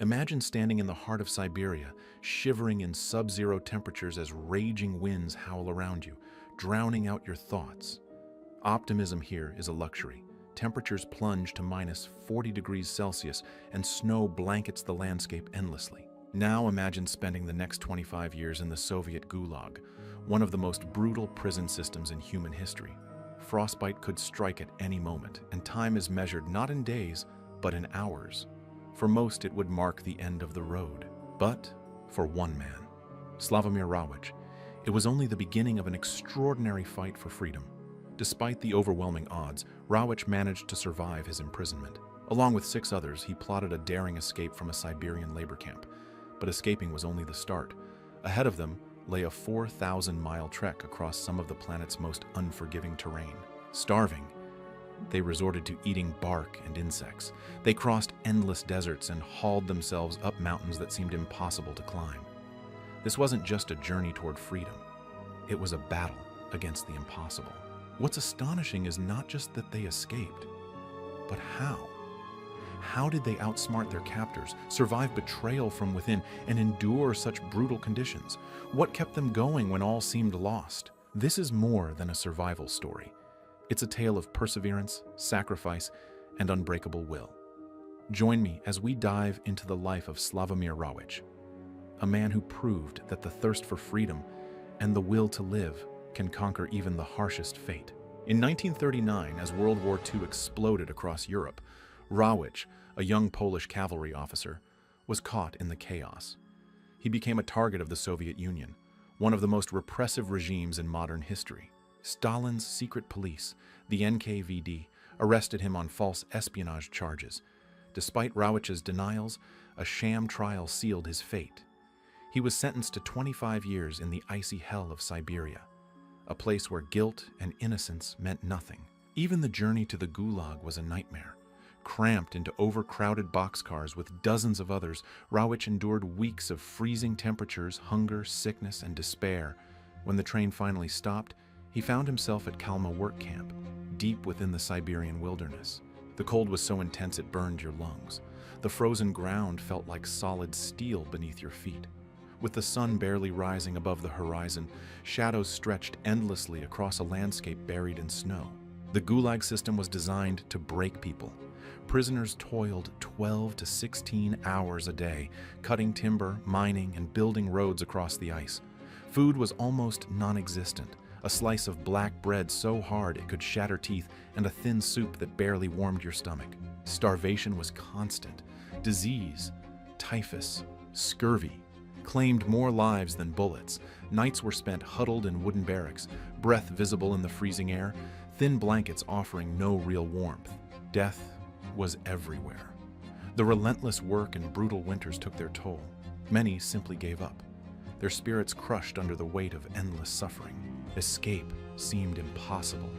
Imagine standing in the heart of Siberia, shivering in sub-zero temperatures as raging winds howl around you, drowning out your thoughts. Optimism here is a luxury. Temperatures plunge to minus 40 degrees Celsius and snow blankets the landscape endlessly. Now imagine spending the next 25 years in the Soviet Gulag, one of the most brutal prison systems in human history. Frostbite could strike at any moment, and time is measured not in days, but in hours. For most, it would mark the end of the road. But for one man, Slavomir Rawicz, it was only the beginning of an extraordinary fight for freedom. Despite the overwhelming odds, Rawicz managed to survive his imprisonment. Along with 6 others, he plotted a daring escape from a Siberian labor camp. But escaping was only the start. Ahead of them lay a 4,000-mile trek across some of the planet's most unforgiving terrain. Starving, they resorted to eating bark and insects. They crossed endless deserts and hauled themselves up mountains that seemed impossible to climb. This wasn't just a journey toward freedom. It was a battle against the impossible. What's astonishing is not just that they escaped, but how. How did they outsmart their captors, survive betrayal from within, and endure such brutal conditions? What kept them going when all seemed lost? This is more than a survival story. It's a tale of perseverance, sacrifice, and unbreakable will. Join me as we dive into the life of Slavomir Rawicz, a man who proved that the thirst for freedom and the will to live can conquer even the harshest fate. In 1939, as World War II exploded across Europe, Rawicz, a young Polish cavalry officer, was caught in the chaos. He became a target of the Soviet Union, one of the most repressive regimes in modern history. Stalin's secret police, the NKVD, arrested him on false espionage charges. Despite Rawicz's denials, a sham trial sealed his fate. He was sentenced to 25 years in the icy hell of Siberia, a place where guilt and innocence meant nothing. Even the journey to the Gulag was a nightmare. Cramped into overcrowded boxcars with dozens of others, Rawicz endured weeks of freezing temperatures, hunger, sickness, and despair. When the train finally stopped, he found himself at Kalma work camp, deep within the Siberian wilderness. The cold was so intense it burned your lungs. The frozen ground felt like solid steel beneath your feet. With the sun barely rising above the horizon, shadows stretched endlessly across a landscape buried in snow. The Gulag system was designed to break people. Prisoners toiled 12 to 16 hours a day, cutting timber, mining, and building roads across the ice. Food was almost non-existent. A slice of black bread so hard it could shatter teeth, and a thin soup that barely warmed your stomach. Starvation was constant. Disease, typhus, scurvy, claimed more lives than bullets. Nights were spent huddled in wooden barracks, breath visible in the freezing air, thin blankets offering no real warmth. Death was everywhere. The relentless work and brutal winters took their toll. Many simply gave up, their spirits crushed under the weight of endless suffering. Escape seemed impossible.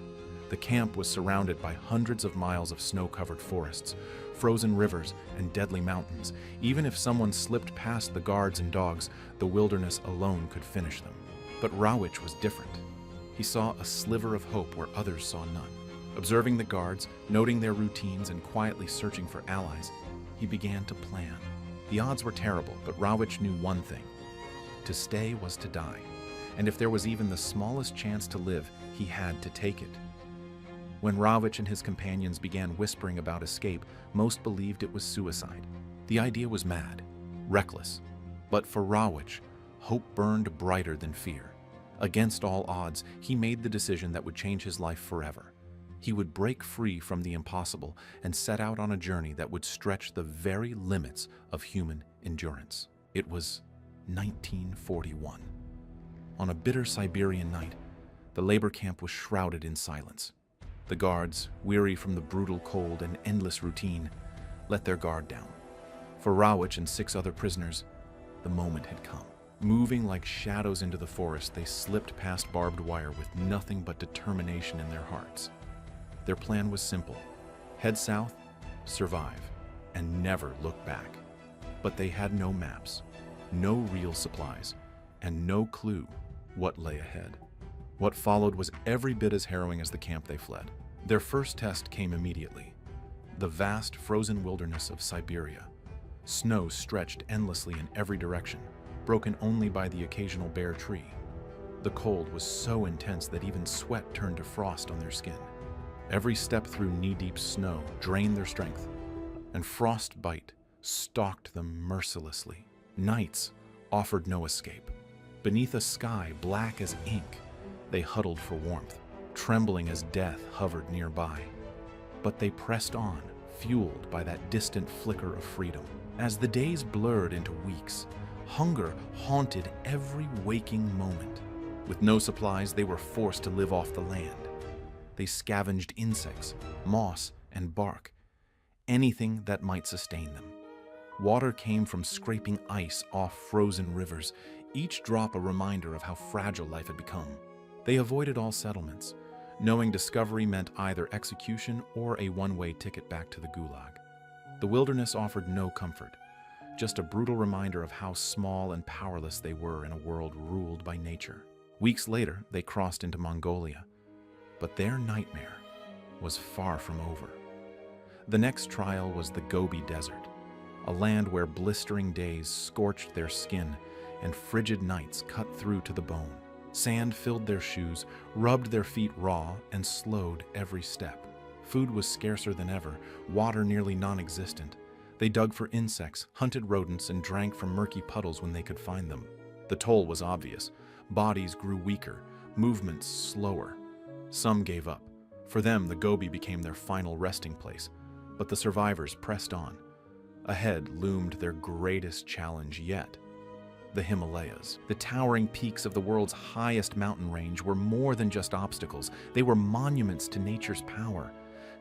The camp was surrounded by hundreds of miles of snow-covered forests, frozen rivers, and deadly mountains. Even if someone slipped past the guards and dogs, the wilderness alone could finish them. But Rawicz was different. He saw a sliver of hope where others saw none. Observing the guards, noting their routines, and quietly searching for allies, he began to plan. The odds were terrible, but Rawicz knew one thing: to stay was to die. And if there was even the smallest chance to live, he had to take it. When Rawicz and his companions began whispering about escape, most believed it was suicide. The idea was mad, reckless. But for Rawicz, hope burned brighter than fear. Against all odds, he made the decision that would change his life forever. He would break free from the impossible and set out on a journey that would stretch the very limits of human endurance. It was 1941. On a bitter Siberian night, the labor camp was shrouded in silence. The guards, weary from the brutal cold and endless routine, let their guard down. For Rawicz and 6 other prisoners, the moment had come. Moving like shadows into the forest, they slipped past barbed wire with nothing but determination in their hearts. Their plan was simple: head south, survive, and never look back. But they had no maps, no real supplies, and no clue what lay ahead. What followed was every bit as harrowing as the camp they fled. Their first test came immediately: the vast frozen wilderness of Siberia. Snow stretched endlessly in every direction, broken only by the occasional bare tree. The cold was so intense that even sweat turned to frost on their skin. Every step through knee-deep snow drained their strength, and frostbite stalked them mercilessly. Nights offered no escape. Beneath a sky black as ink, they huddled for warmth, trembling as death hovered nearby. But they pressed on, fueled by that distant flicker of freedom. As the days blurred into weeks, hunger haunted every waking moment. With no supplies, they were forced to live off the land. They scavenged insects, moss, and bark, anything that might sustain them. Water came from scraping ice off frozen rivers, each drop a reminder of how fragile life had become. They avoided all settlements, knowing discovery meant either execution or a one-way ticket back to the Gulag. The wilderness offered no comfort, just a brutal reminder of how small and powerless they were in a world ruled by nature. Weeks later, they crossed into Mongolia, but their nightmare was far from over. The next trial was the Gobi Desert, a land where blistering days scorched their skin and frigid nights cut through to the bone. Sand filled their shoes, rubbed their feet raw, and slowed every step. Food was scarcer than ever, water nearly non-existent. They dug for insects, hunted rodents, and drank from murky puddles when they could find them. The toll was obvious. Bodies grew weaker, movements slower. Some gave up. For them, the Gobi became their final resting place. But the survivors pressed on. Ahead loomed their greatest challenge yet: the Himalayas. The towering peaks of the world's highest mountain range were more than just obstacles. They were monuments to nature's power.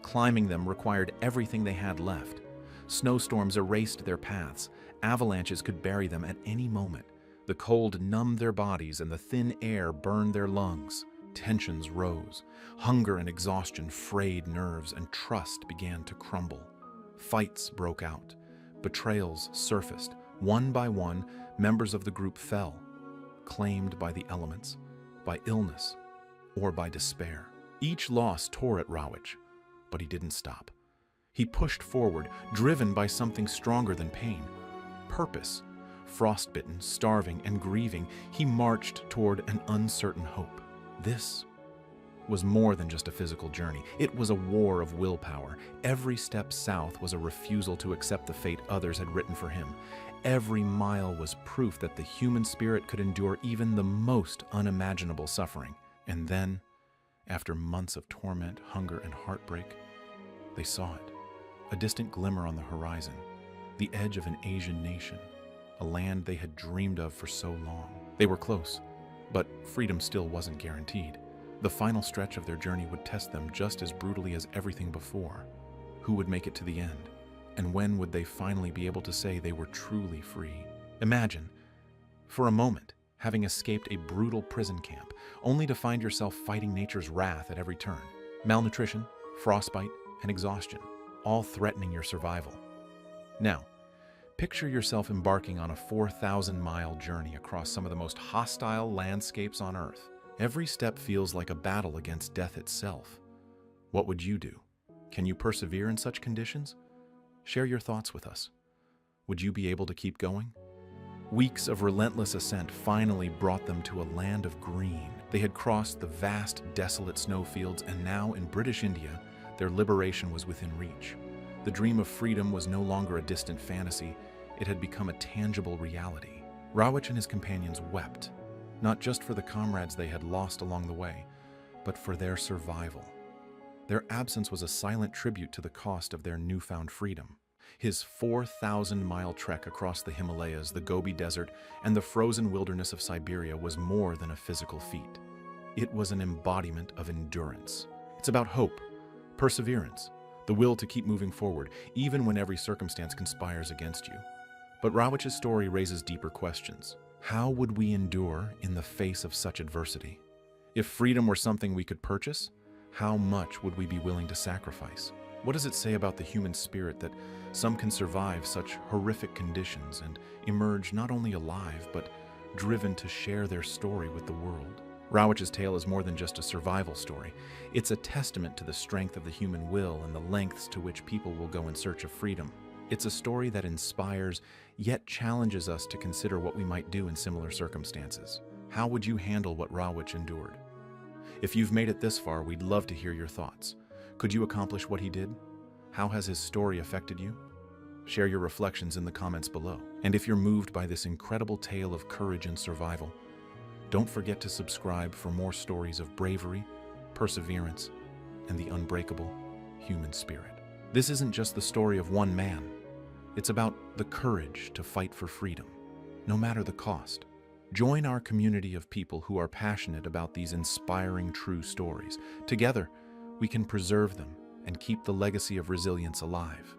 Climbing them required everything they had left. Snowstorms erased their paths. Avalanches could bury them at any moment. The cold numbed their bodies and the thin air burned their lungs. Tensions rose. Hunger and exhaustion frayed nerves, and trust began to crumble. Fights broke out. Betrayals surfaced. One by one, members of the group fell, claimed by the elements, by illness, or by despair. Each loss tore at Rawicz, but he didn't stop. He pushed forward, driven by something stronger than pain: purpose. Frostbitten, starving, and grieving, he marched toward an uncertain hope. This was more than just a physical journey. It was a war of willpower. Every step south was a refusal to accept the fate others had written for him. Every mile was proof that the human spirit could endure even the most unimaginable suffering. And then, after months of torment, hunger, and heartbreak, they saw it. A distant glimmer on the horizon, the edge of an Asian nation, a land they had dreamed of for so long. They were close, but freedom still wasn't guaranteed. The final stretch of their journey would test them just as brutally as everything before. Who would make it to the end? And when would they finally be able to say they were truly free? Imagine, for a moment, having escaped a brutal prison camp, only to find yourself fighting nature's wrath at every turn. Malnutrition, frostbite, and exhaustion, all threatening your survival. Now, picture yourself embarking on a 4,000-mile journey across some of the most hostile landscapes on Earth. Every step feels like a battle against death itself. What would you do? Can you persevere in such conditions? Share your thoughts with us. Would you be able to keep going? Weeks of relentless ascent finally brought them to a land of green. They had crossed the vast, desolate snowfields, and now in British India, their liberation was within reach. The dream of freedom was no longer a distant fantasy. It had become a tangible reality. Rawicz and his companions wept, not just for the comrades they had lost along the way, but for their survival. Their absence was a silent tribute to the cost of their newfound freedom. His 4,000-mile trek across the Himalayas, the Gobi Desert, and the frozen wilderness of Siberia was more than a physical feat. It was an embodiment of endurance. It's about hope, perseverance, the will to keep moving forward, even when every circumstance conspires against you. But Rawicz's story raises deeper questions. How would we endure in the face of such adversity? If freedom were something we could purchase, how much would we be willing to sacrifice? What does it say about the human spirit that some can survive such horrific conditions and emerge not only alive, but driven to share their story with the world? Rawicz's tale is more than just a survival story. It's a testament to the strength of the human will and the lengths to which people will go in search of freedom. It's a story that inspires, yet challenges us to consider what we might do in similar circumstances. How would you handle what Rawicz endured? If you've made it this far, we'd love to hear your thoughts. Could you accomplish what he did? How has his story affected you? Share your reflections in the comments below. And if you're moved by this incredible tale of courage and survival, don't forget to subscribe for more stories of bravery, perseverance, and the unbreakable human spirit. This isn't just the story of one man. It's about the courage to fight for freedom, no matter the cost. Join our community of people who are passionate about these inspiring true stories. Together, we can preserve them and keep the legacy of resilience alive.